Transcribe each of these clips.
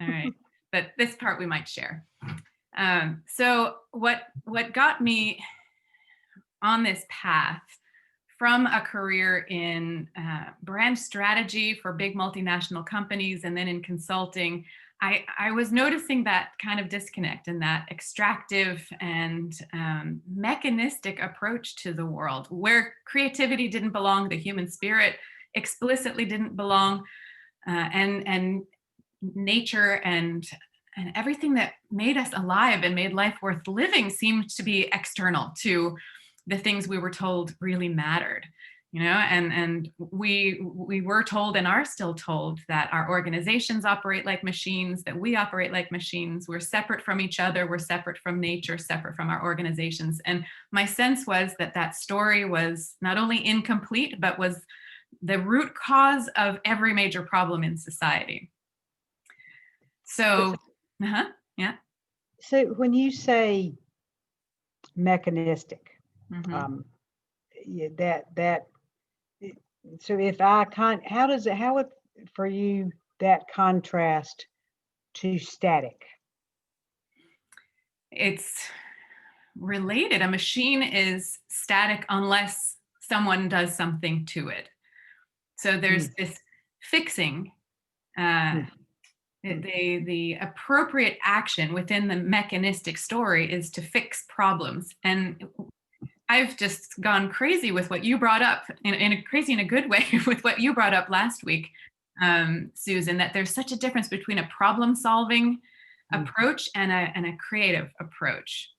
All right. But this part we might share. So what got me on this path from a career in brand strategy for big multinational companies and then in consulting, I was noticing that kind of disconnect and that extractive and mechanistic approach to the world, where creativity didn't belong, the human spirit explicitly didn't belong, and nature and everything that made us alive and made life worth living seemed to be external to the things we were told really mattered, and we were told and are still told that our organizations operate like machines, that we operate like machines. We're separate from each other, we're separate from nature, separate from our organizations. And my sense was that that story was not only incomplete, but was the root cause of every major problem in society. So, yeah. So when you say mechanistic, so if how would for you that contrast to static? It's related. A machine is static unless someone does something to it. So there's this fixing. The appropriate action within the mechanistic story is to fix problems. And I've just gone crazy with what you brought up, crazy in a good way, with what you brought up last week, Susan, that there's such a difference between a problem-solving approach and a creative approach.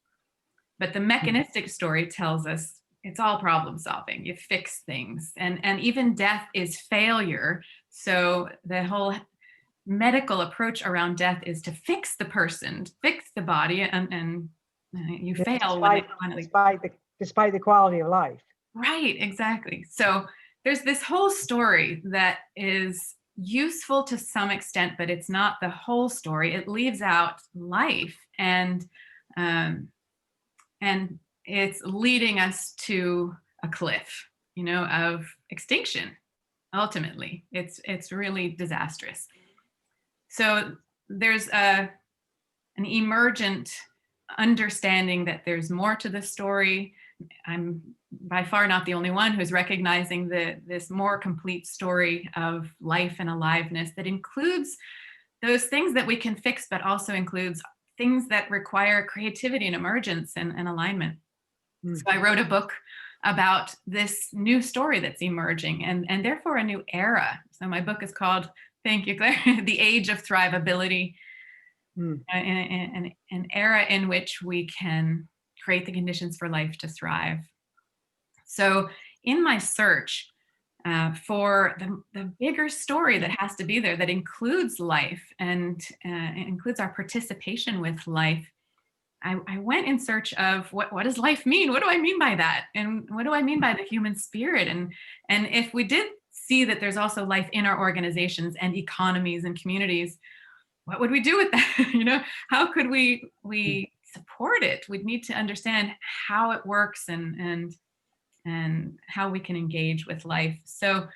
But the mechanistic story tells us it's all problem-solving. You fix things, and even death is failure. So the whole medical approach around death is to fix the person, fix the body, and you fail despite the quality of life. Right, exactly. So there's this whole story that is useful to some extent, but it's not the whole story. It leaves out life, and it's leading us to a cliff, of extinction. Ultimately, it's really disastrous. So there's an emergent understanding that there's more to the story. I'm by far not the only one who's recognizing this more complete story of life and aliveness that includes those things that we can fix, but also includes things that require creativity and emergence and alignment. So I wrote a book about this new story that's emerging and therefore a new era. So my book is called, thank you, Claire, The Age of Thrivability, an era in which we can create the conditions for life to thrive. So in my search for the bigger story that has to be there, that includes life and includes our participation with life, I went in search of what does life mean? What do I mean by that? And what do I mean by the human spirit? And if we did see that there's also life in our organizations and economies and communities, what would we do with that? How could we support it? We'd need to understand how it works and how we can engage with life. So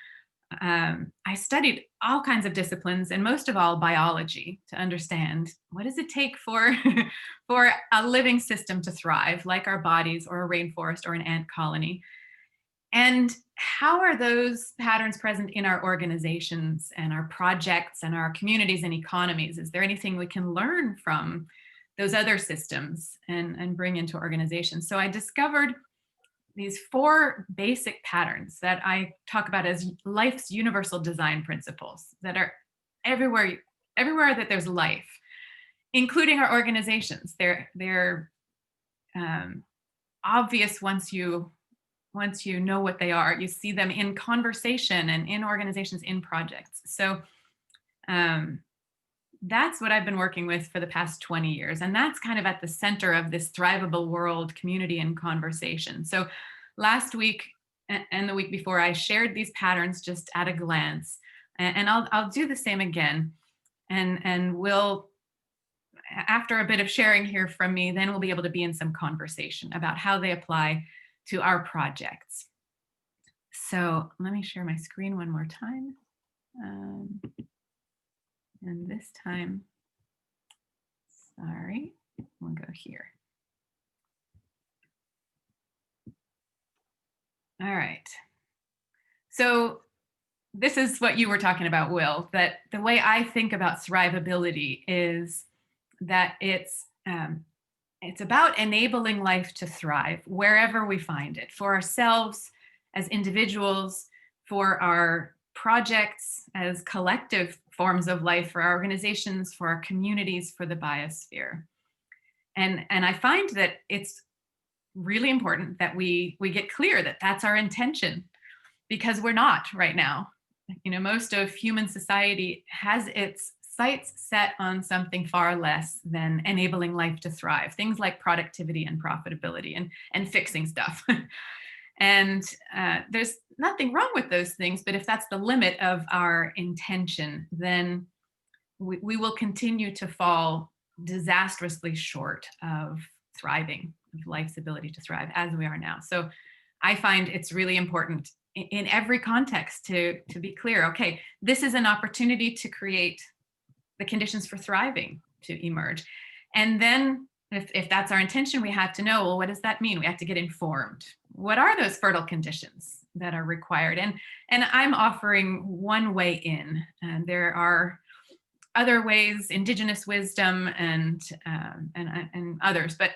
I studied all kinds of disciplines, and most of all biology, to understand what does it take for a living system to thrive, like our bodies or a rainforest or an ant colony. And how are those patterns present in our organizations and our projects and our communities and economies? Is there anything we can learn from those other systems and bring into organizations? So I discovered these 4 basic patterns that I talk about as life's universal design principles that are everywhere that there's life, including our organizations. They're obvious once you know what they are. You see them in conversation and in organizations, in projects. So that's what I've been working with for the past 20 years. And that's kind of at the center of this thrivable world, community and conversation. So last week and the week before, I shared these patterns just at a glance. And I'll do the same again. And we'll, after a bit of sharing here from me, then we'll be able to be in some conversation about how they apply to our projects. So let me share my screen one more time. And this time, Sorry, we'll go here. All right. So this is what you were talking about, Will, that the way I think about thrivability is that it's about enabling life to thrive wherever we find it, for ourselves as individuals, for our projects as collective forms of life, for our organizations, for our communities, for the biosphere. And I find that it's really important that we get clear that that's our intention, because we're not right now. You know, most of human society has its sights set on something far less than enabling life to thrive, things like productivity and profitability and fixing stuff. And there's nothing wrong with those things, but if that's the limit of our intention, then we will continue to fall disastrously short of thriving, of life's ability to thrive as we are now. So I find it's really important in every context to be clear, okay, this is an opportunity to create the conditions for thriving to emerge. And then if that's our intention, we have to know, well, what does that mean? We have to get informed. What are those fertile conditions that are required? And I'm offering one way in, and there are other ways, indigenous wisdom and others, but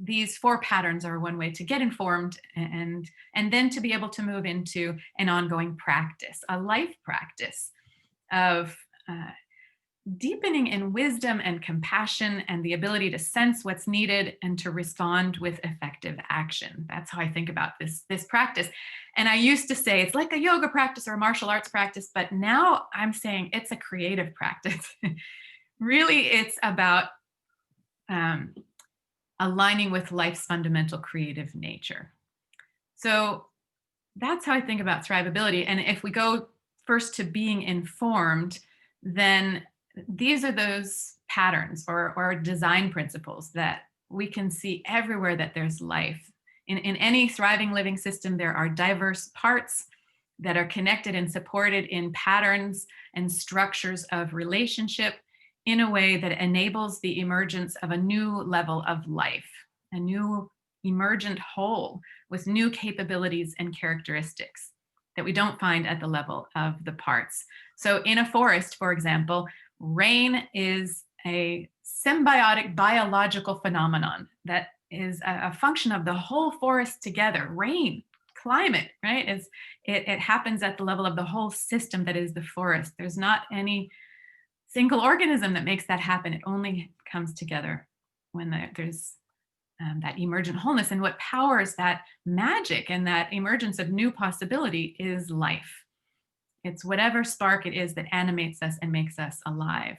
these 4 patterns are one way to get informed and then to be able to move into an ongoing practice, a life practice of deepening in wisdom and compassion and the ability to sense what's needed and to respond with effective action. That's how I think about this practice. And I used to say it's like a yoga practice or a martial arts practice, but now I'm saying it's a creative practice. Really, it's about aligning with life's fundamental creative nature. So that's how I think about thrivability. And if we go first to being informed, then these are those patterns or design principles that we can see everywhere that there's life. In any thriving living system, there are diverse parts that are connected and supported in patterns and structures of relationship in a way that enables the emergence of a new level of life, a new emergent whole with new capabilities and characteristics that we don't find at the level of the parts. So in a forest, for example, rain is a symbiotic biological phenomenon that is a function of the whole forest together. Rain, climate, right? It happens at the level of the whole system that is the forest. There's not any single organism that makes that happen. It only comes together when there's that emergent wholeness. And what powers that magic and that emergence of new possibility is life. It's whatever spark it is that animates us and makes us alive.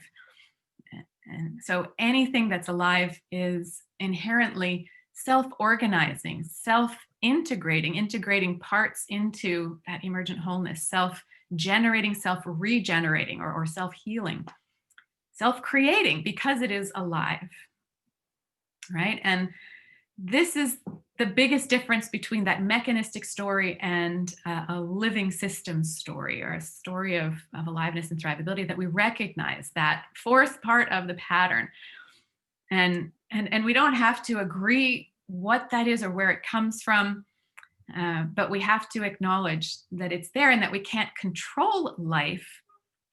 And so anything that's alive is inherently self-organizing, self-integrating, integrating parts into that emergent wholeness, self-generating, self-regenerating, or self-healing, self-creating because it is alive, right? And this is the biggest difference between that mechanistic story and a living systems story, or a story of aliveness and thrivability, that we recognize that 4th part of the pattern. And we don't have to agree what that is or where it comes from, but we have to acknowledge that it's there and that we can't control life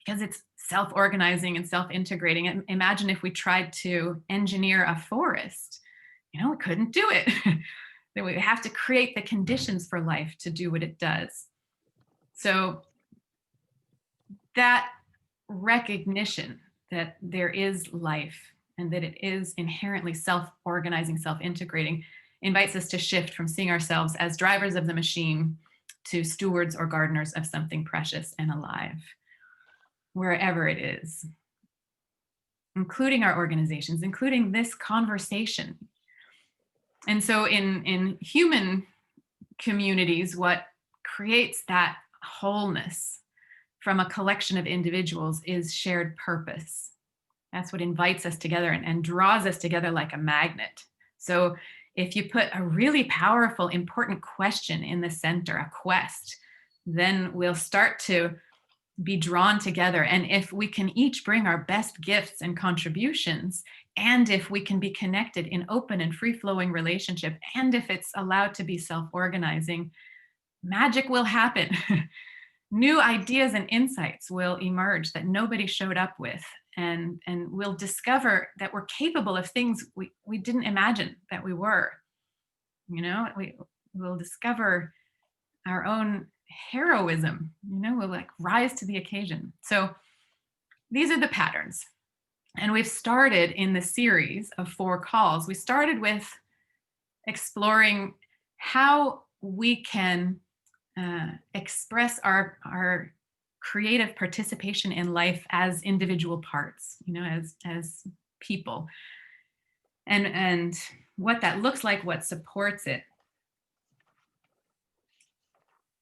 because it's self-organizing and self-integrating. And imagine if we tried to engineer a forest. We couldn't do it. Then we have to create the conditions for life to do what it does. So that recognition that there is life and that it is inherently self-organizing, self-integrating, invites us to shift from seeing ourselves as drivers of the machine to stewards or gardeners of something precious and alive, wherever it is, including our organizations, including this conversation. And so in human communities, what creates that wholeness from a collection of individuals is shared purpose. That's what invites us together and draws us together like a magnet. So if you put a really powerful, important question in the center, a quest, then we'll start to be drawn together. And if we can each bring our best gifts and contributions, and if we can be connected in open and free-flowing relationship, and if it's allowed to be self-organizing, magic will happen. New ideas and insights will emerge that nobody showed up with. And we'll discover that we're capable of things we didn't imagine that we were. We will discover our own heroism, we'll like rise to the occasion. So these are the patterns. And we've started in the series of 4 calls. We started with exploring how we can express our creative participation in life as individual parts, as people, and what that looks like, what supports it.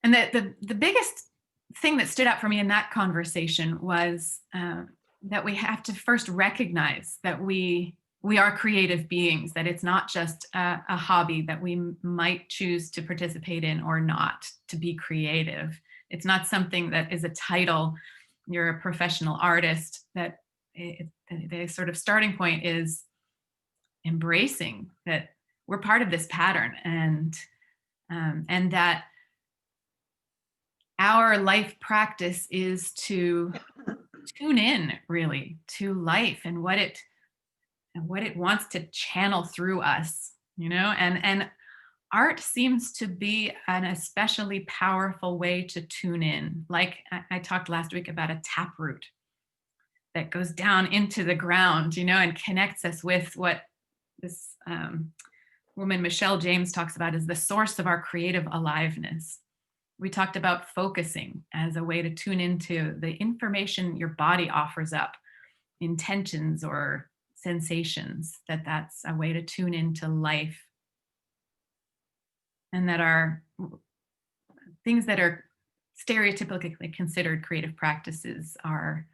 And the biggest thing that stood out for me in that conversation was that we have to first recognize that we are creative beings, that it's not just a hobby that we might choose to participate in or not, to be creative. It's not something that is a title. You're a professional artist. That the sort of starting point is embracing that we're part of this pattern, and that our life practice is to tune in really to life and what it wants to channel through us, and art seems to be an especially powerful way to tune in. Like I talked last week about a taproot that goes down into the ground, and connects us with what this woman, Michelle James, talks about as the source of our creative aliveness. We talked about focusing as a way to tune into the information your body offers up, intentions or sensations, that's a way to tune into life. And that are things that are stereotypically considered creative practices are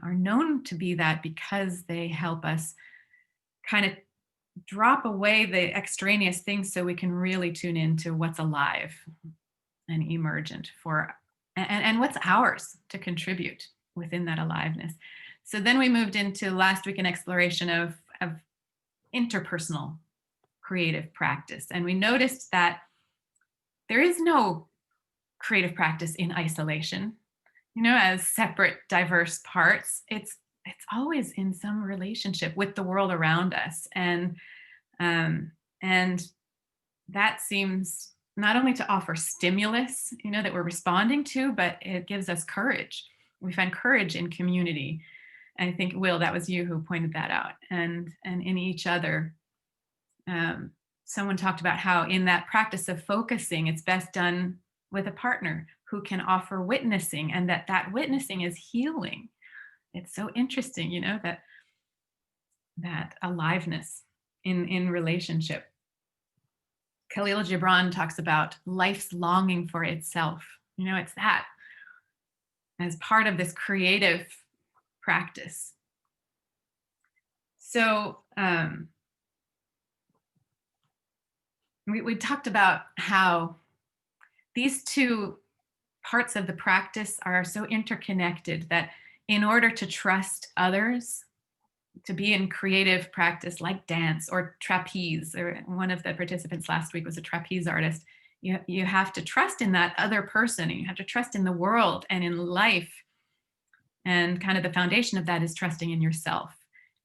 known to be that because they help us kind of drop away the extraneous things so we can really tune into what's alive and emergent and what's ours to contribute within that aliveness. So then we moved into last week an exploration of interpersonal creative practice. And we noticed that there is no creative practice in isolation, as separate, diverse parts. It's always in some relationship with the world around us. And that seems not only to offer stimulus, that we're responding to, but it gives us courage. We find courage in community. And I think, Will, that was you who pointed that out, and in each other. Someone talked about how in that practice of focusing, it's best done with a partner who can offer witnessing, and that witnessing is healing. It's so interesting, that aliveness in relationship. Khalil Gibran talks about life's longing for itself. It's that as part of this creative practice. So we talked about how these 2 parts of the practice are so interconnected that in order to trust others, to be in creative practice like dance or trapeze, or one of the participants last week was a trapeze artist, you have to trust in that other person, and you have to trust in the world and in life. And kind of the foundation of that is trusting in yourself.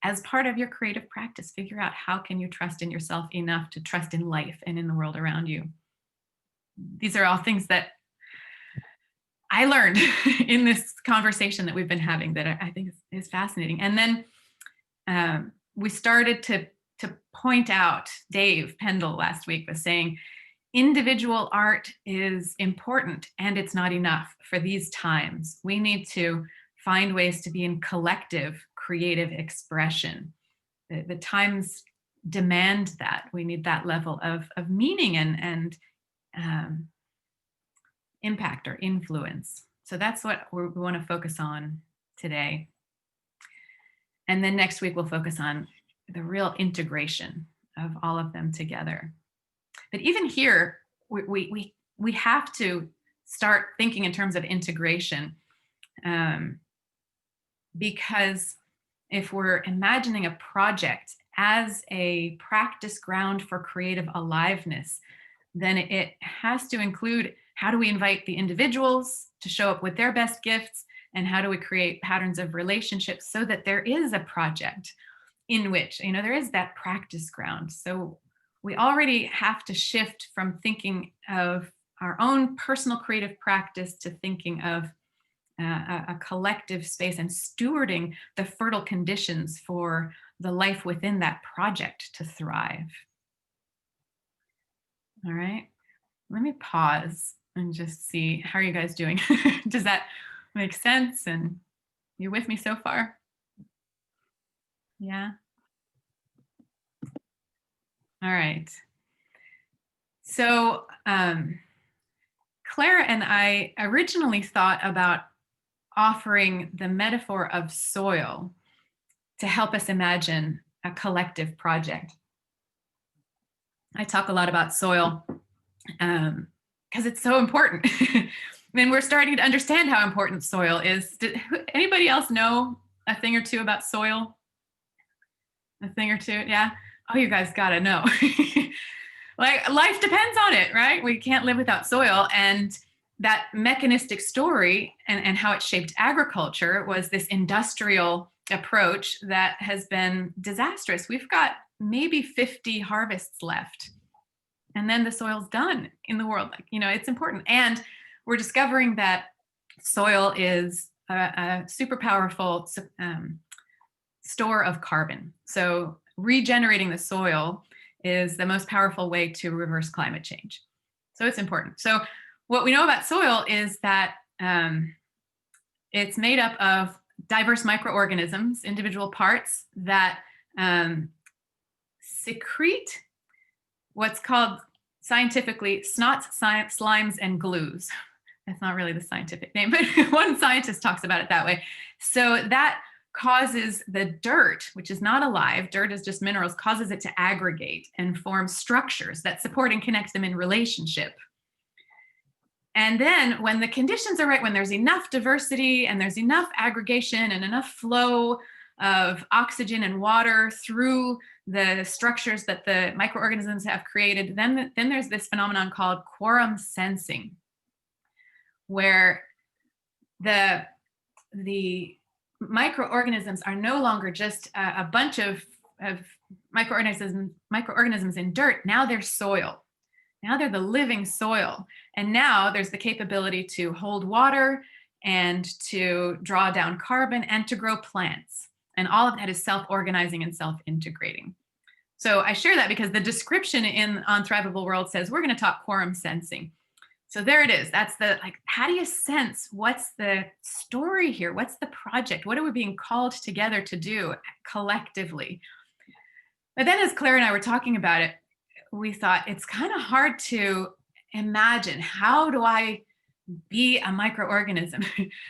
As part of your creative practice, figure out how can you trust in yourself enough to trust in life and in the world around you. These are all things that I learned in this conversation that we've been having that I think is fascinating. And then we started to point out, Dave Pendle last week was saying, individual art is important and it's not enough for these times. We need to find ways to be in collective creative expression. The times demand that. We need that level of meaning and impact or influence. So that's what we want to focus on today. And then next week, we'll focus on the real integration of all of them together. But even here, we have to start thinking in terms of integration. Because if we're imagining a project as a practice ground for creative aliveness, then it has to include, how do we invite the individuals to show up with their best gifts, and how do we create patterns of relationships so that there is a project in which, there is that practice ground. So we already have to shift from thinking of our own personal creative practice to thinking of a collective space and stewarding the fertile conditions for the life within that project to thrive. All right, let me pause and just see, how are you guys doing? Does that make sense? And you with me so far? Yeah. All right. So Claire and I originally thought about offering the metaphor of soil to help us imagine a collective project. I talk a lot about soil because it's so important. And we're starting to understand how important soil is. Anybody else know a thing or two about soil? A thing or two? Yeah. Oh, you guys gotta know. Like, life depends on it, right? We can't live without soil. And that mechanistic story and how it shaped agriculture was this industrial approach that has been disastrous. We've got maybe 50 harvests left, and then the soil's done in the world. It's important. And we're discovering that soil is a super powerful store of carbon. So regenerating the soil is the most powerful way to reverse climate change. So it's important. So what we know about soil is that it's made up of diverse microorganisms, individual parts that secrete what's called scientifically snots, slimes, and glues. That's not really the scientific name, but one scientist talks about it that way. So that causes the dirt, which is not alive, dirt is just minerals, causes it to aggregate and form structures that support and connect them in relationship. And then when the conditions are right, when there's enough diversity and there's enough aggregation and enough flow of oxygen and water through the structures that the microorganisms have created, then there's this phenomenon called quorum sensing, where the microorganisms are no longer just a bunch of microorganisms in dirt. Now they're soil. Now they're the living soil. And now there's the capability to hold water and to draw down carbon and to grow plants. And all of that is self-organizing and self-integrating. So I share that because the description on Thrivable World says we're going to talk quorum sensing. So there it is. That's how do you sense what's the story here? What's the project? What are we being called together to do collectively? But then as Claire and I were talking about it, we thought it's kind of hard to imagine, how do I be a microorganism?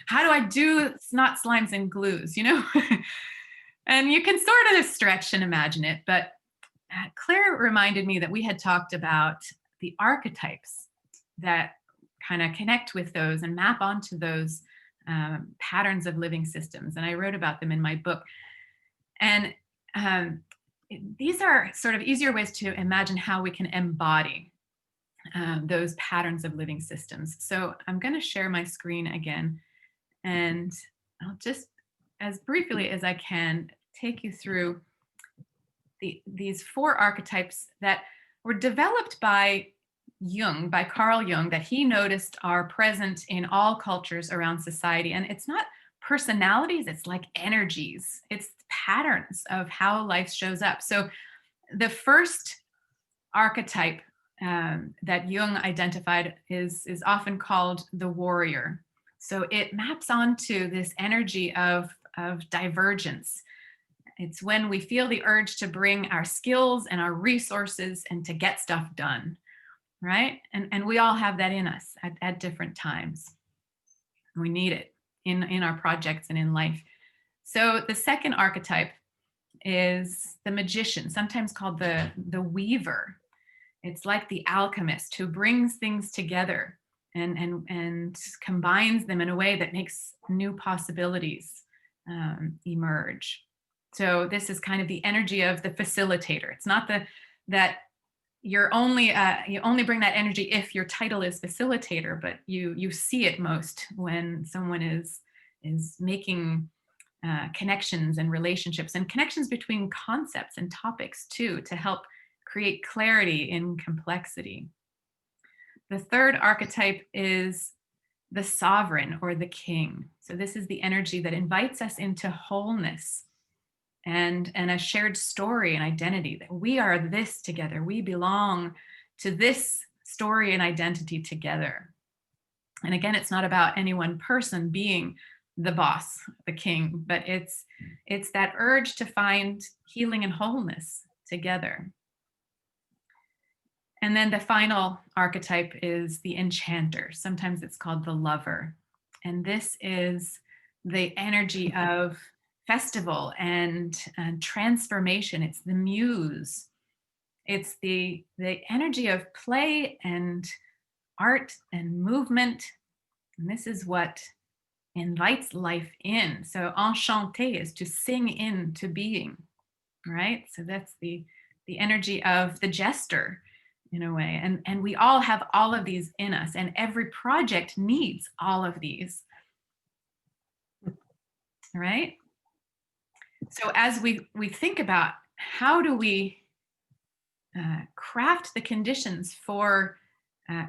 How do I do snot, slimes, and glues, And you can sort of stretch and imagine it, but Claire reminded me that we had talked about the archetypes that kind of connect with those and map onto those patterns of living systems. And I wrote about them in my book. And these are sort of easier ways to imagine how we can embody those patterns of living systems. So I'm going to share my screen again, and I'll just, as briefly as I can, take you through these 4 archetypes that were developed by Jung, by Carl Jung, that he noticed are present in all cultures around society. And it's not personalities, it's like energies, it's patterns of how life shows up. So the first archetype that Jung identified is often called the warrior. So it maps onto this energy of divergence. It's when we feel the urge to bring our skills and our resources and to get stuff done, right? And we all have that in us at different times. We need it in our projects and in life. So the second archetype is the magician, sometimes called the weaver. It's like the alchemist who brings things together and combines them in a way that makes new possibilities emerge. So this is kind of the energy of the facilitator. It's not that you only bring that energy if your title is facilitator, but you see it most when someone is making connections and relationships and connections between concepts and topics too, to help create clarity in complexity. The third archetype is the sovereign or the king. So this is the energy that invites us into wholeness and a shared story and identity, that we are this together. We belong to this story and identity together. And again, it's not about any one person being the boss, the king, but it's that urge to find healing and wholeness together. And then the final archetype is the enchanter. Sometimes it's called the lover. And this is the energy of festival and transformation. It's the muse. It's the energy of play and art and movement. And this is what invites life in. So enchanter is to sing into being, right? So that's the energy of the jester in a way. And we all have all of these in us, and every project needs all of these, right? So as we think about how do we craft the conditions for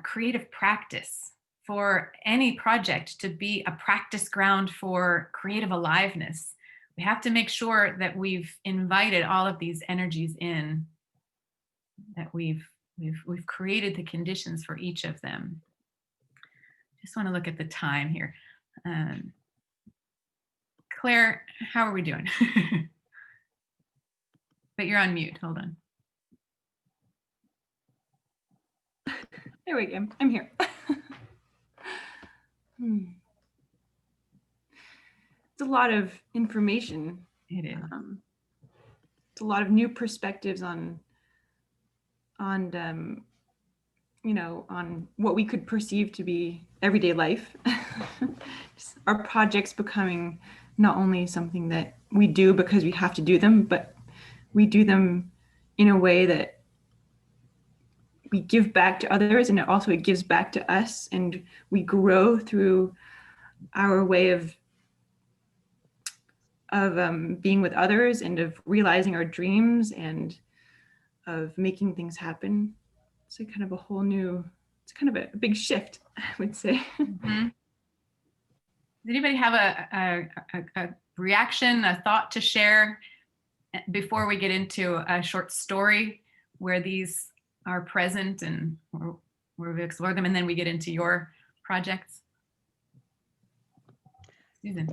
creative practice, for any project to be a practice ground for creative aliveness, we have to make sure that we've invited all of these energies in, that we've created the conditions for each of them. Just want to look at the time here. Claire, how are we doing? But you're on mute. Hold on. There we go. I'm here. It's a lot of information. It is. It's a lot of new perspectives on what we could perceive to be everyday life. Our projects becoming not only something that we do because we have to do them, but we do them in a way that we give back to others, and it gives back to us, and we grow through our way of being with others, and of realizing our dreams, and of making things happen. It's a kind of a whole new, it's kind of a big shift, I would say. Mm-hmm. Does anybody have a reaction, a thought to share before we get into a short story where these are present and where we explore them, and then we get into your projects? Susan.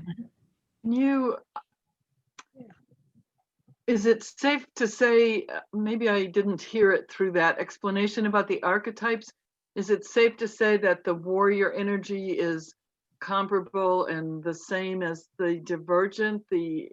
Is it safe to say, maybe I didn't hear it through that explanation about the archetypes, is it safe to say that the warrior energy is comparable and the same as the divergent, the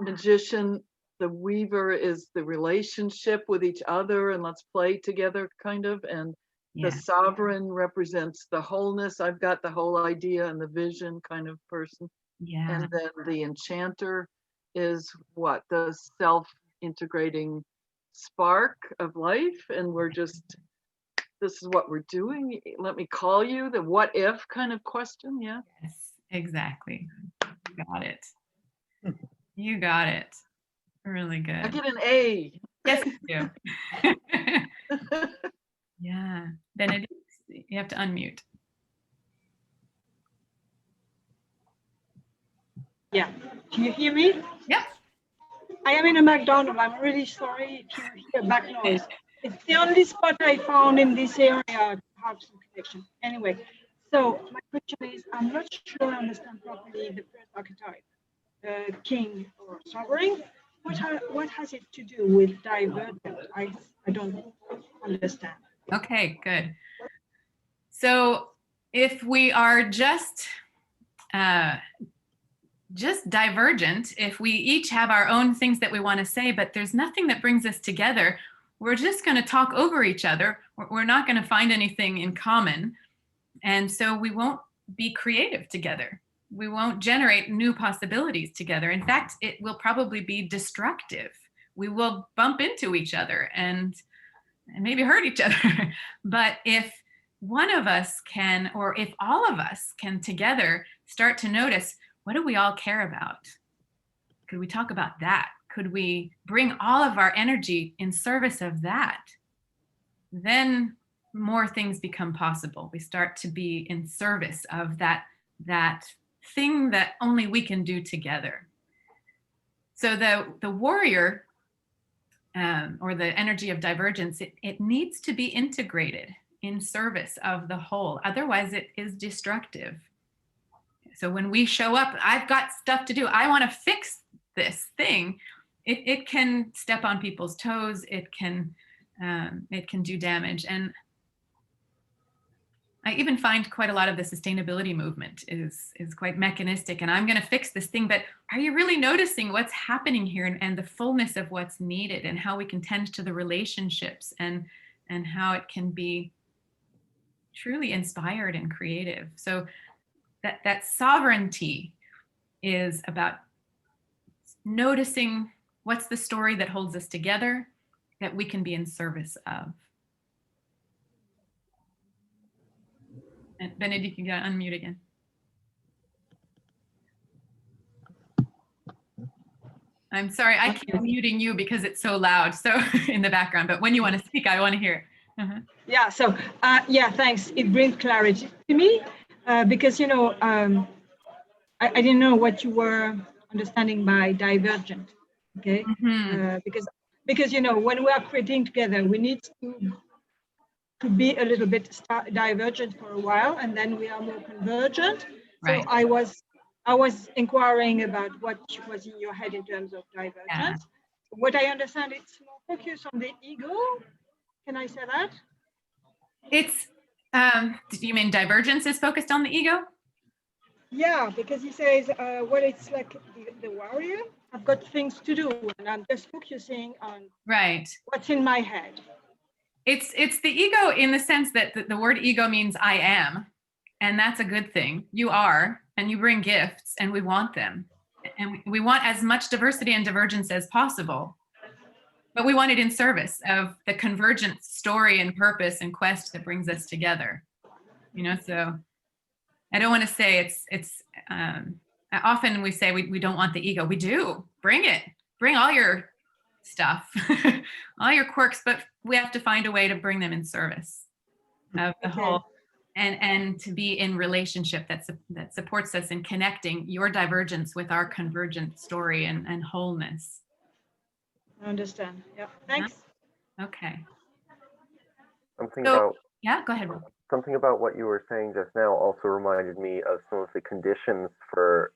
magician, the weaver is the relationship with each other and let's play together kind of, and the sovereign represents the wholeness, I've got the whole idea and the vision kind of person. And then the enchanter is what? The self-integrating spark of life, and we're just, this is what we're doing. Let me call you, the what if kind of question. Yeah. Yes, exactly. You got it. You got it. Really good. I get an A. Yes, you do. Yeah. Benedict, you have to unmute. Yeah. Can you hear me? Yep. I am in a McDonald's. I'm really sorry to hear back noise. It's the only spot I found in this area to have some connection. Anyway, so my question is, I'm not sure I understand properly the first archetype, king or sovereign. What has it to do with divergent? I don't understand. Okay, good. So if we are just divergent, if we each have our own things that we want to say, but there's nothing that brings us together, we're just going to talk over each other. We're not going to find anything in common. And so we won't be creative together. We won't generate new possibilities together. In fact, it will probably be destructive. We will bump into each other and maybe hurt each other. But if one of us can, or if all of us can together start to notice, what do we all care about? Could we talk about that? Could we bring all of our energy in service of that? Then more things become possible. We start to be in service of that thing that only we can do together. So the warrior, or the energy of divergence, it needs to be integrated in service of the whole. Otherwise, it is destructive. So when we show up, I've got stuff to do, I want to fix this thing, it can step on people's toes. It can do damage. And I even find quite a lot of the sustainability movement is quite mechanistic, and I'm going to fix this thing, but are you really noticing what's happening here, and the fullness of what's needed, and how we can tend to the relationships, and how it can be truly inspired and creative? So that sovereignty is about noticing what's the story that holds us together, that we can be in service of. And Benedict, you gotta unmute again. I'm sorry, I keep muting you because it's so loud, so in the background, but when you want to speak, I want to hear it. Uh-huh. Yeah, so, yeah, thanks. It brings clarity to me because, you know, I didn't know what you were understanding by divergent, okay? Mm-hmm. Because, you know, when we are creating together, we need to be a little bit divergent for a while, and then we are more convergent. Right. So I was inquiring about what was in your head in terms of divergence. Yeah. What I understand, it's more focused on the ego. Can I say that? It's, do you mean divergence is focused on the ego? Yeah, because he says, well, it's like the warrior. I've got things to do, and I'm just focusing on Right. what's in my head. It's the ego in the sense that the word ego means I am, and that's a good thing. You are, and you bring gifts, and we want them. And we want as much diversity and divergence as possible, but we want it in service of the convergent story and purpose and quest that brings us together. You know, so I don't want to say it's often we say we don't want the ego. We do. Bring it. Bring all your stuff, all your quirks, but we have to find a way to bring them in service of the whole, and to be in relationship that supports us in connecting your divergence with our convergent story and wholeness. I understand. Yeah. Thanks. Okay. Yeah, go ahead. Something about what you were saying just now also reminded me of some of the conditions for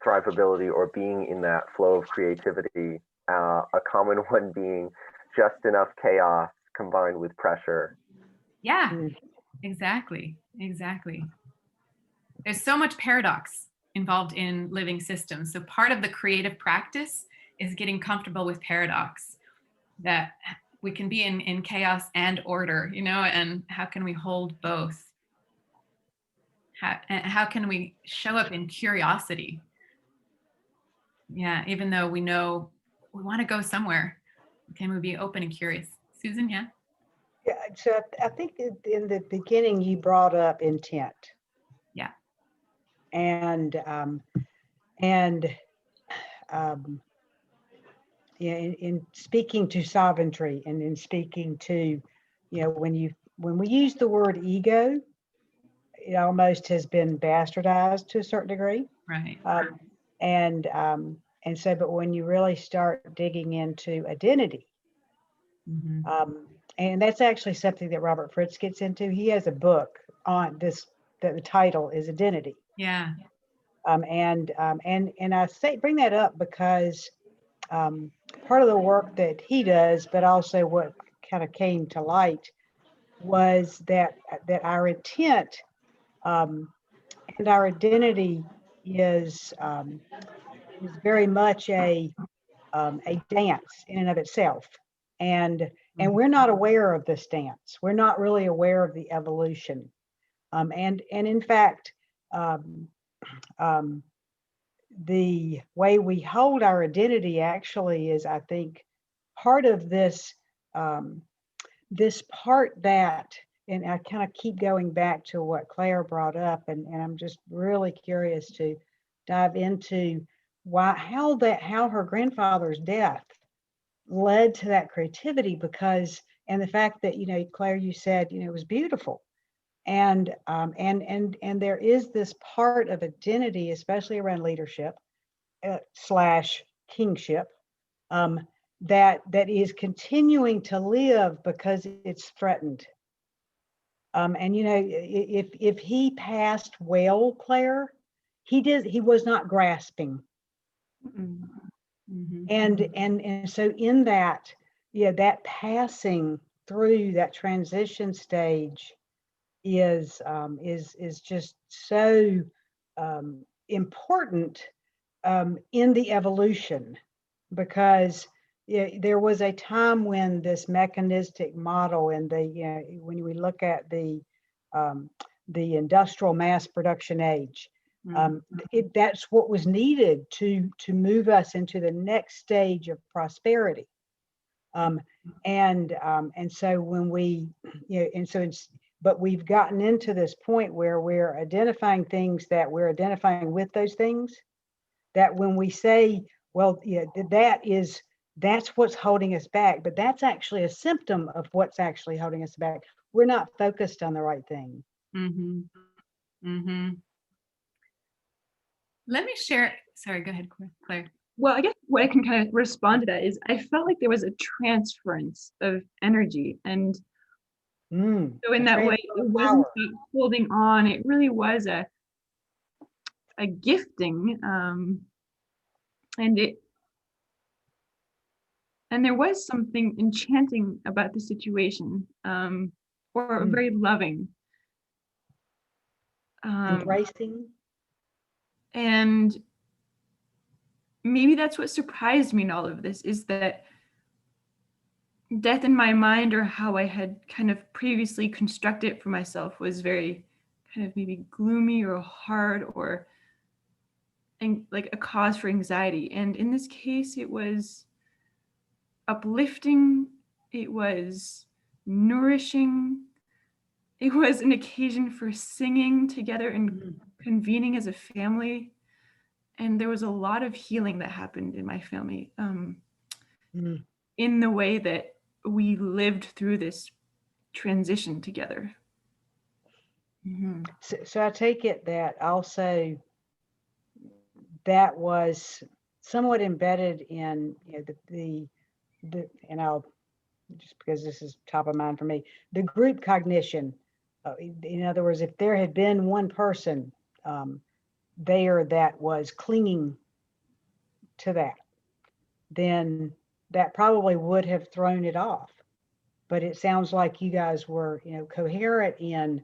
thrivability, or being in that flow of creativity. A common one being just enough chaos combined with pressure. Yeah, exactly. There's so much paradox involved in living systems. So part of the creative practice is getting comfortable with paradox, that we can be in chaos and order, you know, and how can we hold both? How can we show up in curiosity? Yeah, even though we know we want to go somewhere, can we be open and curious? Susan, yeah? Yeah, so I think in the beginning you brought up intent. Yeah. And yeah, in speaking to sovereignty, and in speaking to, you know, when we use the word ego, it almost has been bastardized to a certain degree. Right. And so, but when you really start digging into identity, and that's actually something that Robert Fritz gets into. He has a book on this, that the title is Identity. Yeah. And I bring that up because part of the work that he does, but also what kind of came to light, was that our intent and our identity is very much a dance in and of itself. And And we're not aware of this dance. We're not really aware of the evolution. And in fact, the way we hold our identity actually is, I think, part of this, this part that, and I kind of keep going back to what Claire brought up, and I'm just really curious to dive into how her grandfather's death led to that creativity, because, and the fact that, Claire, you said, it was beautiful. And there is this part of identity, especially around leadership / kingship, that is continuing to live because it's threatened. And if he passed well, Claire, he was not grasping. Mm-hmm. And so in that, that passing through that transition stage is just so important in the evolution, because there was a time when this mechanistic model, and when we look at the industrial mass production age, that's what was needed to move us into the next stage of prosperity. And so when we, but we've gotten into this point where we're identifying things, that we're identifying with those things, that when we say, well, that's what's holding us back, but that's actually a symptom of what's actually holding us back. We're not focused on the right thing. Let me share. Sorry, go ahead, Claire. Well, I guess what I can kind of respond to that is, I felt like there was a transference of energy. And so in that way, it wasn't holding on. It really was a gifting. And there was something enchanting about the situation, or very loving. Embracing. And maybe that's what surprised me in all of this, is that death in my mind, or how I had kind of previously constructed it for myself, was very kind of maybe gloomy or hard, or like a cause for anxiety. And in this case, it was uplifting, it was nourishing, it was an occasion for singing together and convening as a family. And there was a lot of healing that happened in my family, in the way that we lived through this transition together. So I take it that also that was somewhat embedded in the and I'll, just because this is top of mind for me, the group cognition. In other words, if there had been one person there that was clinging to that, then that probably would have thrown it off. But it sounds like you guys were, coherent in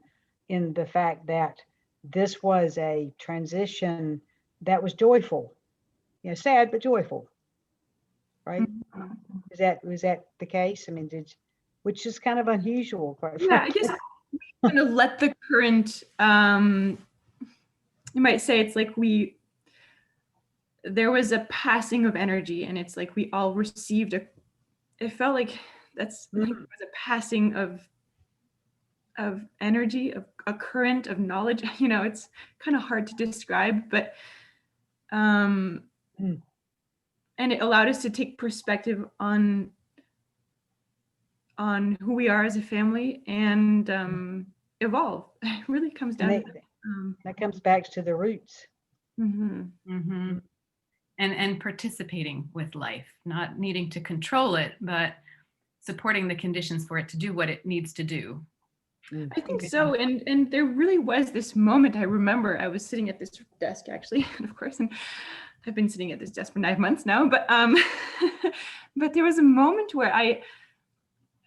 the fact that this was a transition that was joyful, sad but joyful, right? Was that the case? I mean, which is kind of unusual, quite frankly. I guess kind of let the current, you might say, it's like there was a passing of energy, and it's like we all received it felt like that's like, it was a passing of energy, of a current of knowledge. It's kind of hard to describe, but and it allowed us to take perspective on who we are as a family, and evolve. It really comes down to that comes back to the roots. And participating with life, not needing to control it, but supporting the conditions for it to do what it needs to do. I think so. And there really was this moment. I remember I was sitting at this desk, actually, and of course, and I've been sitting at this desk for 9 months now, but but there was a moment where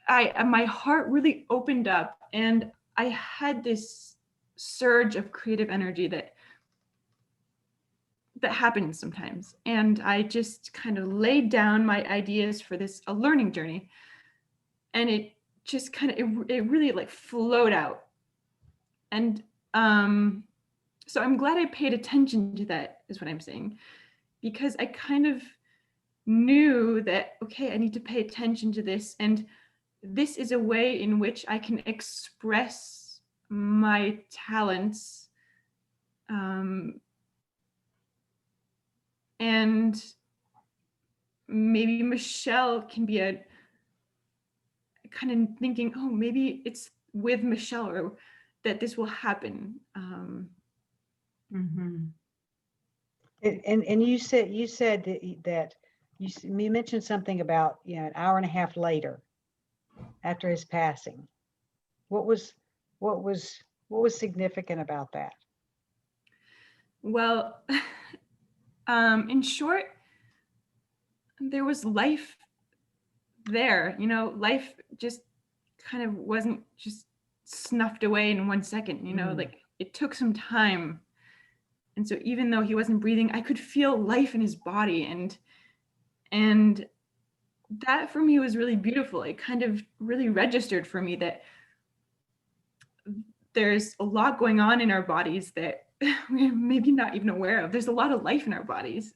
my heart really opened up, and I had this surge of creative energy that happens sometimes. And I just kind of laid down my ideas for a learning journey. and it just kind of, it really like flowed out. And so I'm glad I paid attention to that, is what I'm saying, because I kind of knew that, okay, I need to pay attention to this, and this is a way in which I can express my talents, and maybe Michelle can be a kind of thinking, oh, maybe it's with Michelle or that this will happen. Mm-hmm. And you said that you mentioned something about, you know, an hour and a half later after his passing. What was significant about that? Well, in short, there was life there, you know, life just kind of wasn't just snuffed away in 1 second, you know, like it took some time. And so even though he wasn't breathing, I could feel life in his body, and that for me was really beautiful. It kind of really registered for me that there's a lot going on in our bodies that we're maybe not even aware of. There's a lot of life in our bodies.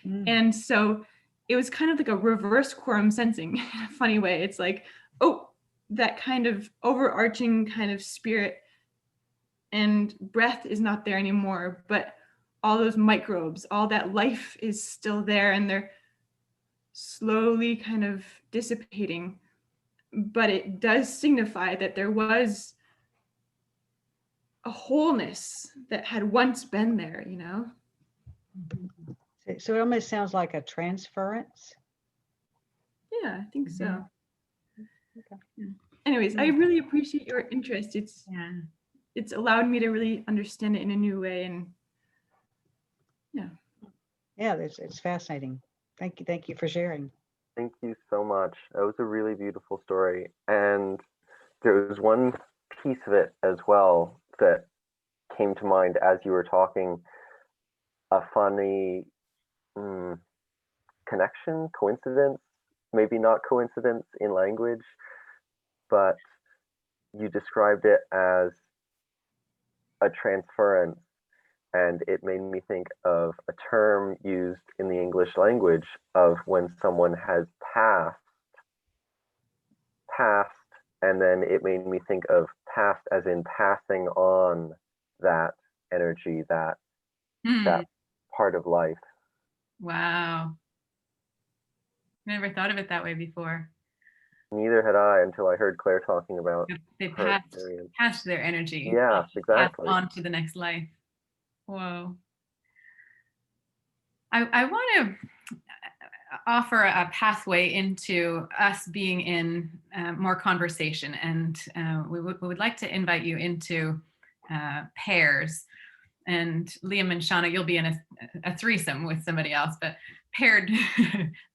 And so it was kind of like a reverse quorum sensing in a funny way. It's like, oh, that kind of overarching kind of spirit and breath is not there anymore, but all those microbes, all that life is still there, and they're slowly kind of dissipating. But it does signify that there was a wholeness that had once been there, you know? So it almost sounds like a transference. Yeah, I think so. Okay. Anyways, I really appreciate your interest. It's allowed me to really understand it in a new way, and yeah, it's fascinating. Thank you for sharing. Thank you so much. That was a really beautiful story. And there was one piece of it as well that came to mind as you were talking, a funny connection, coincidence, maybe not coincidence in language, but you described it as a transference, and it made me think of a term used in the English language of when someone has passed, and then it made me think of past as in passing on that energy, that part of life. Wow. Never thought of it that way before. Neither had I until I heard Claire talking about They her passed their energy. Yes, exactly. On to the next life. Whoa. I want to offer a pathway into us being in more conversation, and we would like to invite you into pairs. And Liam and Shauna, you'll be in a threesome with somebody else, but paired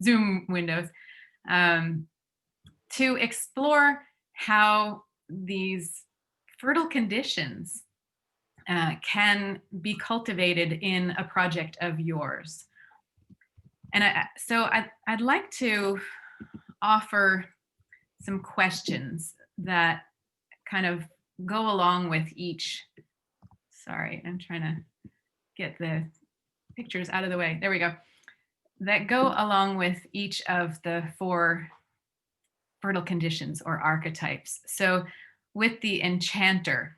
Zoom windows, to explore how these fertile conditions can be cultivated in a project of yours. And so I'd like to offer some questions that kind of go along with each. Sorry, I'm trying to get the pictures out of the way. There we go. That go along with each of the 4 fertile conditions or archetypes. So with the enchanter,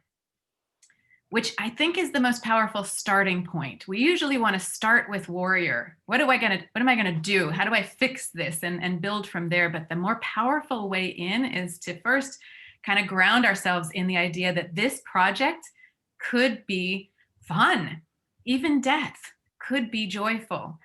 which I think is the most powerful starting point. We usually want to start with warrior. What am I gonna do? How do I fix this and build from there? But the more powerful way in is to first kind of ground ourselves in the idea that this project could be fun. Even death could be joyful.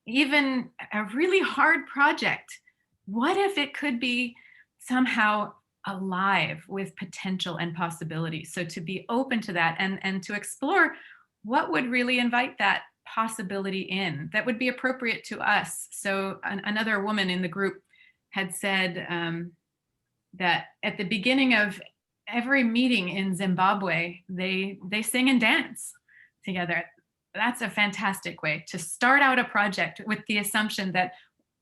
Even a really hard project, what if it could be somehow alive with potential and possibility? So to be open to that and to explore what would really invite that possibility in that would be appropriate to us. So another woman in the group had said that at the beginning of every meeting in Zimbabwe, they sing and dance together. That's a fantastic way to start out a project with the assumption that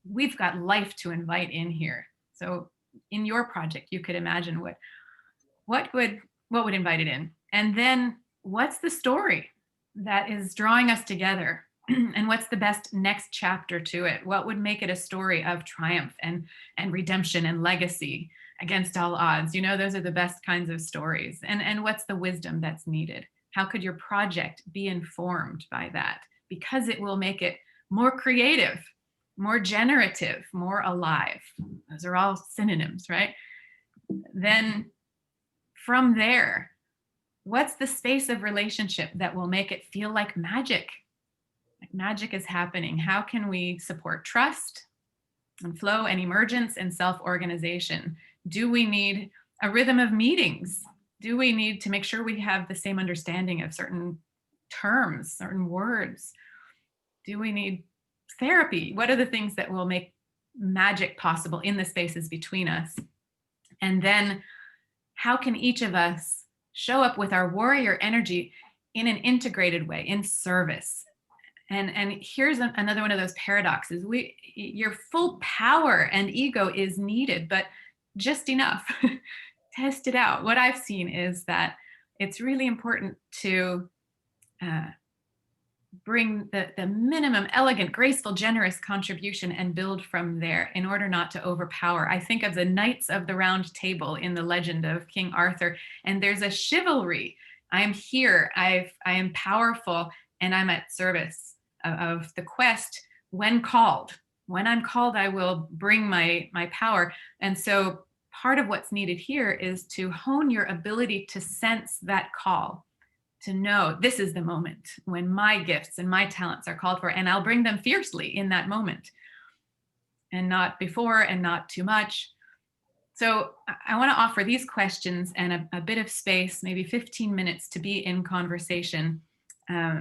we've got life to invite in here. So in your project you could imagine what would invite it in, and then what's the story that is drawing us together, and what's the best next chapter to it? What would make it a story of triumph and redemption and legacy against all odds? You know, those are the best kinds of stories. And what's the wisdom that's needed? How could your project be informed by that? Because it will make it more creative, more generative, more alive. Those are all synonyms, right? Then from there, what's the space of relationship that will make it feel like magic? Like magic is happening. How can we support trust and flow and emergence and self-organization? Do we need a rhythm of meetings? Do we need to make sure we have the same understanding of certain terms, certain words? Do we need therapy? What are the things that will make magic possible in the spaces between us? And then how can each of us show up with our warrior energy in an integrated way, in service? And here's another one of those paradoxes. Your full power and ego is needed, but just enough. Test it out. What I've seen is that it's really important to bring the minimum elegant, graceful, generous contribution and build from there in order not to overpower. I think of the Knights of the Round Table in the legend of King Arthur, and there's a chivalry. I am here, I am powerful, and I'm at service of the quest when called. When I'm called, I will bring my power. And so part of what's needed here is to hone your ability to sense that call, to know this is the moment when my gifts and my talents are called for, and I'll bring them fiercely in that moment, and not before, and not too much. So I want to offer these questions and a bit of space, maybe 15 minutes to be in conversation.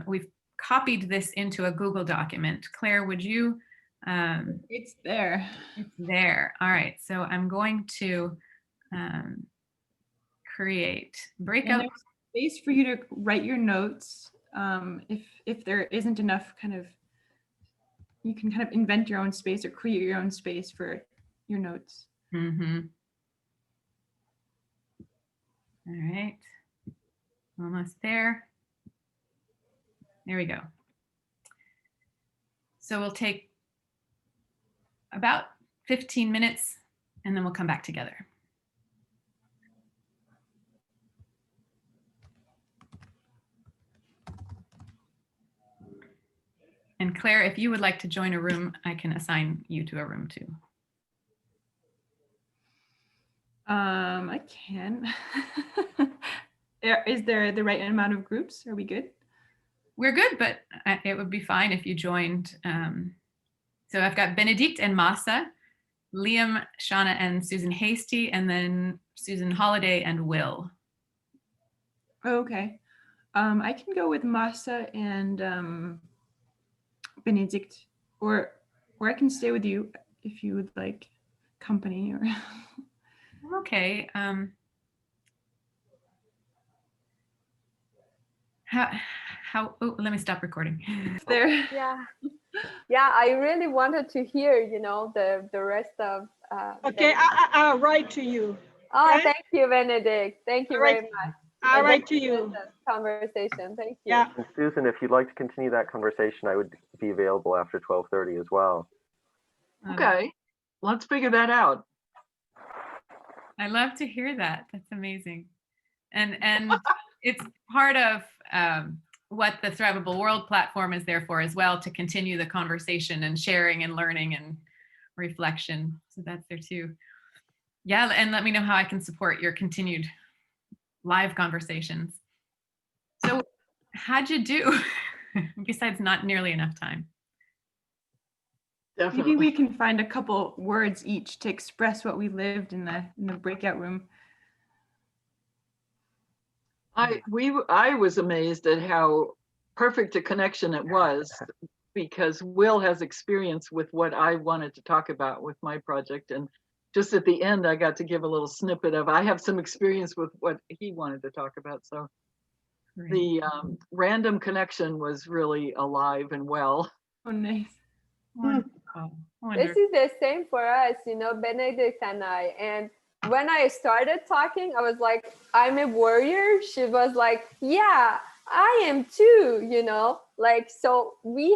We've copied this into a Google document. Claire, would you? It's there. It's there. All right. So I'm going to create breakout. Space for you to write your notes. If there isn't enough you can kind of invent your own space or create your own space for your notes. Mm-hmm. All right, almost there. There we go. So we'll take about 15 minutes and then we'll come back together. And Claire, if you would like to join a room, I can assign you to a room too. I can. Is there the right amount of groups? Are we good? We're good, but it would be fine if you joined. So I've got Benedict and Masa, Liam, Shauna, and Susan Hasty, and then Susan Holiday and Will. Okay. I can go with Masa and Benedict, or I can stay with you if you would like company. Or Okay. Oh, let me stop recording. There. Yeah, I really wanted to hear, the rest of. Okay, I'll write to you. Oh, okay? Thank you, Benedict. Thank you very much. I'll write to you. Conversation. Thank you. Yeah. And Susan, if you'd like to continue that conversation, I would be available after 12:30 as well. Okay, let's figure that out. I love to hear that. That's amazing. And it's part of what the Thrivable World platform is there for as well, to continue the conversation and sharing and learning and reflection. So that's there too. Yeah, and let me know how I can support your continued live conversations. So how'd you do? Besides not nearly enough time. Definitely. Maybe we can find a couple words each to express what we lived in the breakout room. I was amazed at how perfect a connection it was, because Will has experience with what I wanted to talk about with my project, and just at the end I got to give a little snippet of I have some experience with what he wanted to talk about. So Great. the random connection was really alive and well. Oh, nice. Oh, This wonderful. is the same for us, you know, Benedict and I. And when I started talking, I was like, I'm a warrior. She was like, yeah, I am too, you know, like, so we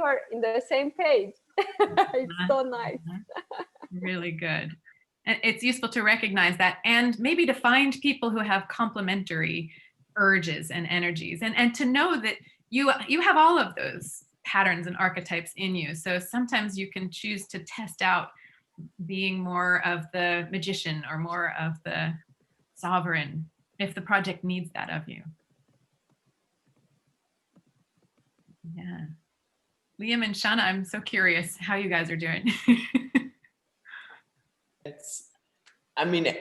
are in the same page. It's so nice. Really good. And it's useful to recognize that, and maybe to find people who have complementary urges and energies, and to know that you have all of those patterns and archetypes in you. So sometimes you can choose to test out being more of the magician or more of the sovereign if the project needs that of you. Yeah. Liam and Shauna, I'm so curious how you guys are doing. I mean,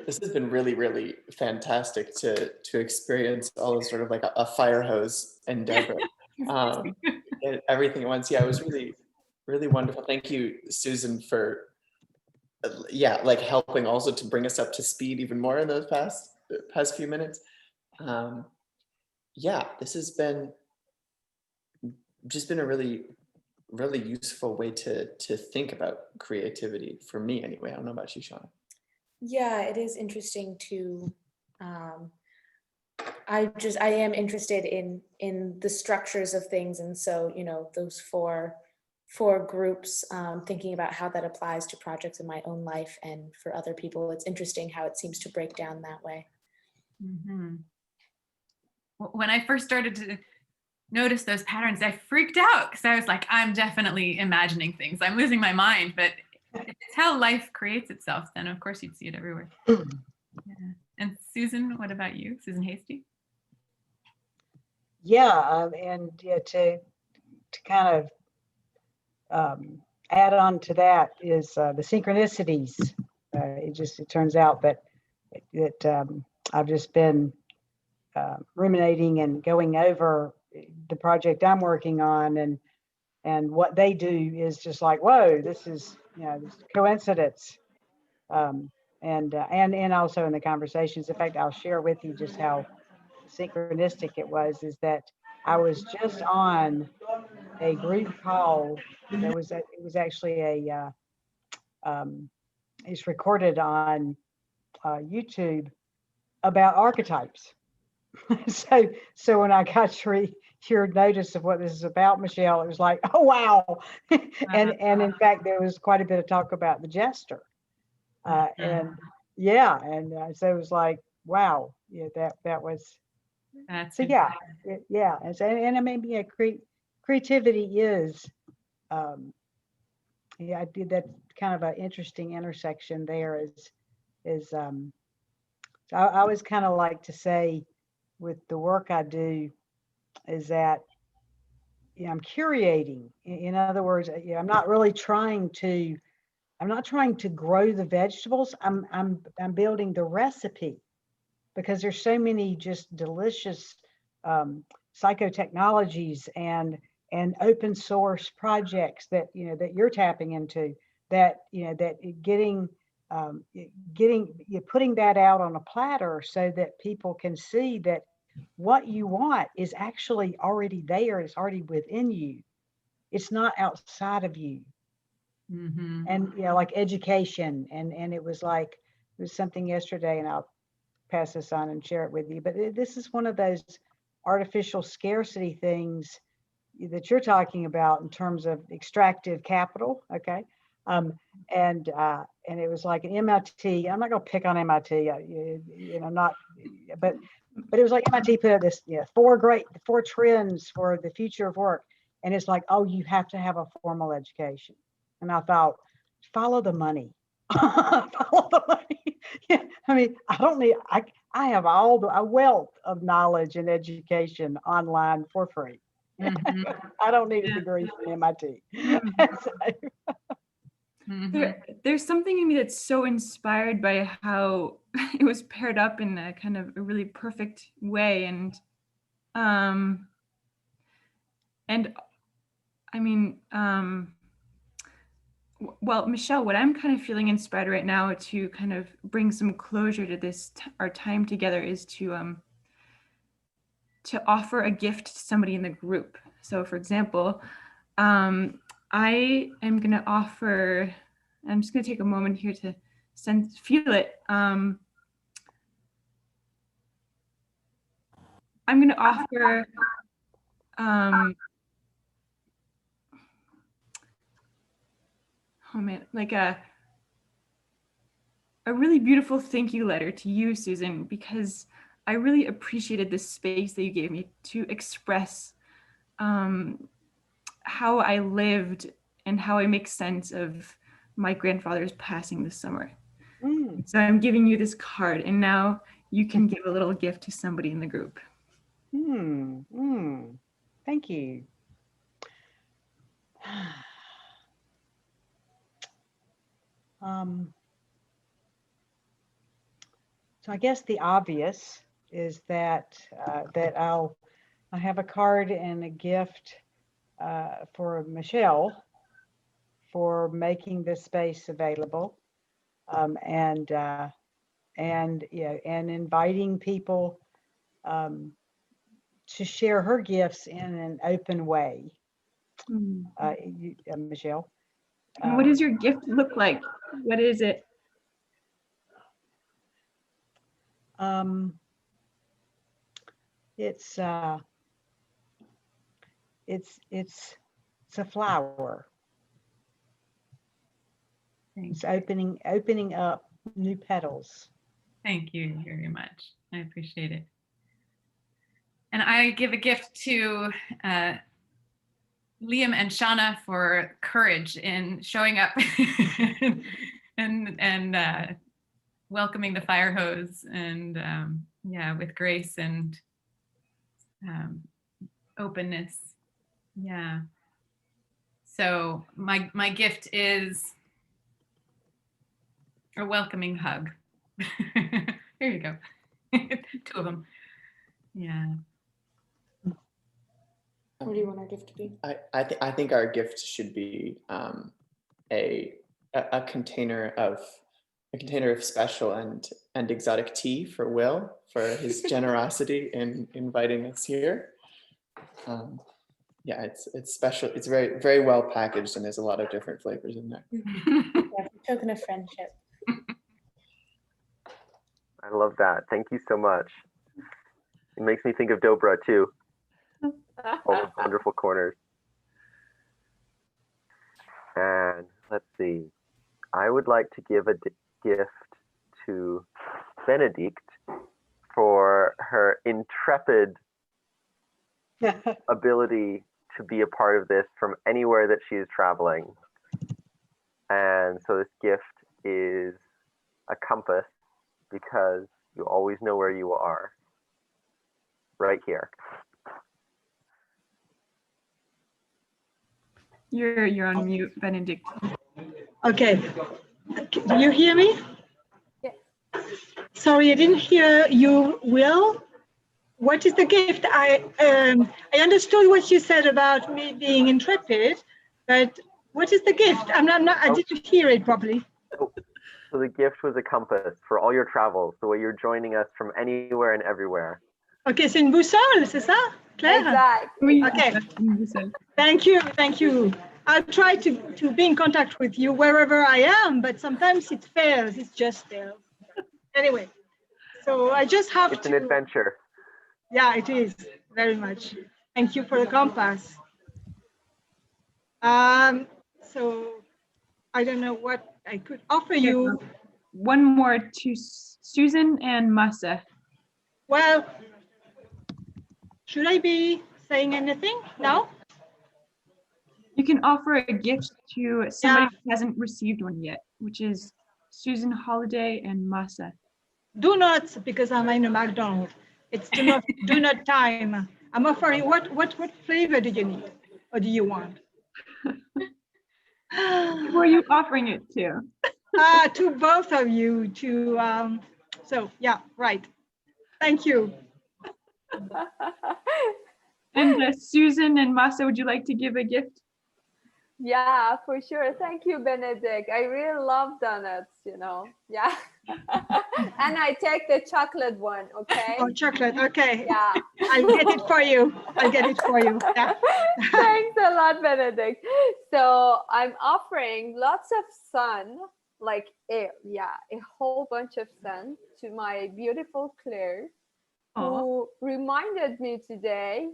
this has been really, really fantastic to experience all of sort of like a fire hose endeavor. And everything at once. Yeah, it was really, really wonderful. Thank you, Susan, for like helping also to bring us up to speed even more in those past few minutes. Yeah, this has been a really, really useful way to think about creativity for me anyway. I don't know about you, Shauna. Yeah, it is interesting to I am interested in the structures of things, and so, you know, those four groups, thinking about how that applies to projects in my own life and for other people. It's interesting how it seems to break down that way. Mm-hmm. When I first started to notice those patterns, I freaked out because I was like, I'm definitely imagining things. I'm losing my mind, but it's how life creates itself. Then of course you'd see it everywhere. Yeah. And Susan, what about you? Susan Hasty? Yeah, and yeah, to kind of add on to that is the synchronicities. It turns out that I've just been ruminating and going over the project I'm working on, and what they do is just like, whoa, this is, you know, this coincidence. And also in the conversations, in fact, I'll share with you just how synchronistic it was, is that I was just on a group call. It was actually it's recorded on YouTube about archetypes. so when I got your notice of what this is about, Michelle, it was like, oh wow. and in fact, there was quite a bit of talk about the jester. And yeah, and so it was like, wow, yeah, that was. That's So yeah, yeah, and I mean, yeah, creativity is, yeah, I did that kind of an interesting intersection there. So I always kind of like to say, with the work I do, is that, you know, I'm curating. In other words, you know, I'm not trying to grow the vegetables. I'm building the recipe, because there's so many just delicious psychotechnologies and open source projects that, you know, that you're tapping into, that, you know, that you're putting that out on a platter so that people can see that what you want is actually already there. It's already within you. It's not outside of you. Mm-hmm. And, you know, like education, and it was something yesterday, and I'll pass this on and share it with you, but this is one of those artificial scarcity things that you're talking about in terms of extractive capital. Okay. And it was like an MIT. I'm not going to pick on MIT, you know, not, but it was like MIT put out this, you know, four trends for the future of work. And it's like, oh, you have to have a formal education. And I thought, follow the money. Follow the money. Yeah, I mean, I don't need, I have a wealth of knowledge and education online for free. Mm-hmm. I don't need a degree from MIT. Mm-hmm. There's something in me that's so inspired by how it was paired up in a kind of a really perfect way. And I mean, well, Michelle, what I'm kind of feeling inspired right now to kind of bring some closure to this, our time together, is to offer a gift to somebody in the group. So for example, I am going to offer, I'm just going to take a moment here to feel it. I'm going to offer oh man, like a really beautiful thank you letter to you, Susan, because I really appreciated the space that you gave me to express how I lived and how I make sense of my grandfather's passing this summer. So I'm giving you this card, and now you can give a little gift to somebody in the group. Thank you. So I guess the obvious is that I have a card and a gift for Michelle for making this space available, and inviting people to share her gifts in an open way. Michelle. And what does your gift look like? What is it? It's a flower. It's opening up new petals. Thank you very much. I appreciate it. And I give a gift to Liam and Shauna for courage in showing up and welcoming the fire hose, and with grace and openness. Yeah. So my gift is a welcoming hug. There you go. 2 of them. Yeah. What do you want our gift to be? I think our gift should be a container of special and exotic tea for Will, for his generosity in inviting us here. Yeah, it's special. It's very, very well packaged, and there's a lot of different flavors in there. Yeah, token of friendship. I love that. Thank you so much. It makes me think of Dobra too. All those wonderful corners. And let's see. I would like to give a gift to Benedict for her intrepid ability to be a part of this from anywhere that she is traveling. And so this gift is a compass, because you always know where you are. Right here. You're on mute, Benedict. Okay. Do you hear me? Yeah. Sorry, I didn't hear you, Will. What is the gift? I understood what you said about me being intrepid, but what is the gift? I didn't hear it properly. So the gift was a compass for all your travels, the way you're joining us from anywhere and everywhere. Ok, c'est une boussole, c'est ça, Claire? Exactly. Okay. Thank you. I try to be in contact with you wherever I am, but sometimes it fails. It just fails. Anyway, so I just have It's an adventure. Yeah, it is very much. Thank you for the compass. So I don't know what I could offer you. One more to Susan and Masa. Well, should I be saying anything now? You can offer a gift to somebody who hasn't received one yet, which is Susan Holiday and Masa. Do not, because I'm in a McDonald's. It's do not time. I'm offering, what flavor do you need or do you want? Who are you offering it to? To both of you. So yeah, right. Thank you. And Susan and Masa, would you like to give a gift? Yeah, for sure. Thank you, Benedict. I really love donuts, Yeah. And I take the chocolate one, okay? Oh, chocolate. Okay. Yeah. I'll get it for you. I'll get it for you. Yeah. Thanks a lot, Benedict. So I'm offering lots of sun, like a whole bunch of sun to my beautiful Claire, who reminded me today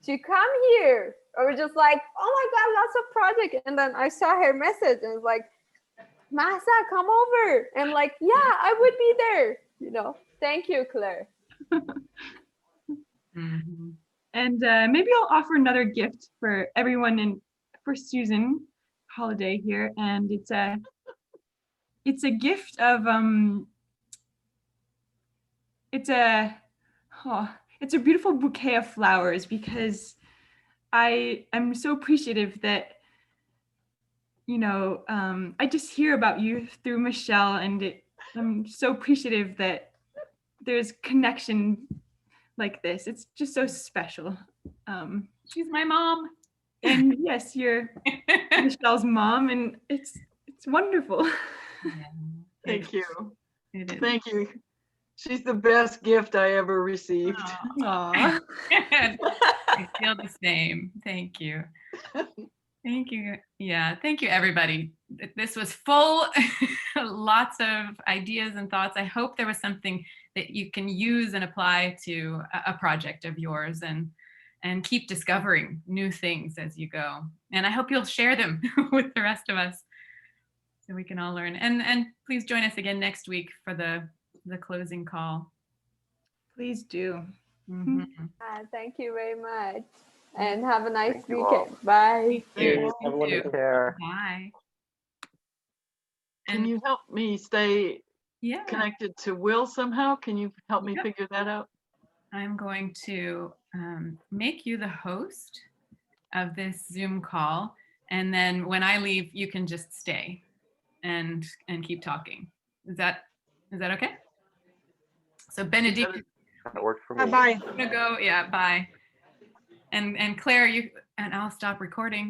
to come here. I was just like, oh my God, lots of project. And then I saw her message and was like, Masa, come over. And like, yeah, I would be there. You know, thank you, Claire. Mhm. And maybe I'll offer another gift for everyone and for Susan Holiday here. And it's a gift of it's a beautiful bouquet of flowers, because I'm so appreciative that, I just hear about you through Michelle, and I'm so appreciative that there's connection like this. It's just so special. She's my mom. And yes, you're Michelle's mom, and it's wonderful. Thank you. It is. Thank you. She's the best gift I ever received. Aww. I feel the same. Thank you. Thank you. Yeah, thank you, everybody. This was full, lots of ideas and thoughts. I hope there was something that you can use and apply to a project of yours, and keep discovering new things as you go. And I hope you'll share them with the rest of us so we can all learn. And please join us again next week for the closing call. Please do. Mhm. Thank you very much. And have a nice Thank you weekend. all. Bye. Cheers. Have a You wonderful too. Take care. Bye. Can And you help me stay yeah, connected to Will somehow? Can you help me Yep. figure that out? I'm going to make you the host of this Zoom call. And then when I leave, you can just stay and keep talking. Is that okay? So Benedict, That works for me. Bye-bye. I'm gonna go. Yeah, bye. And Claire, and I'll stop recording.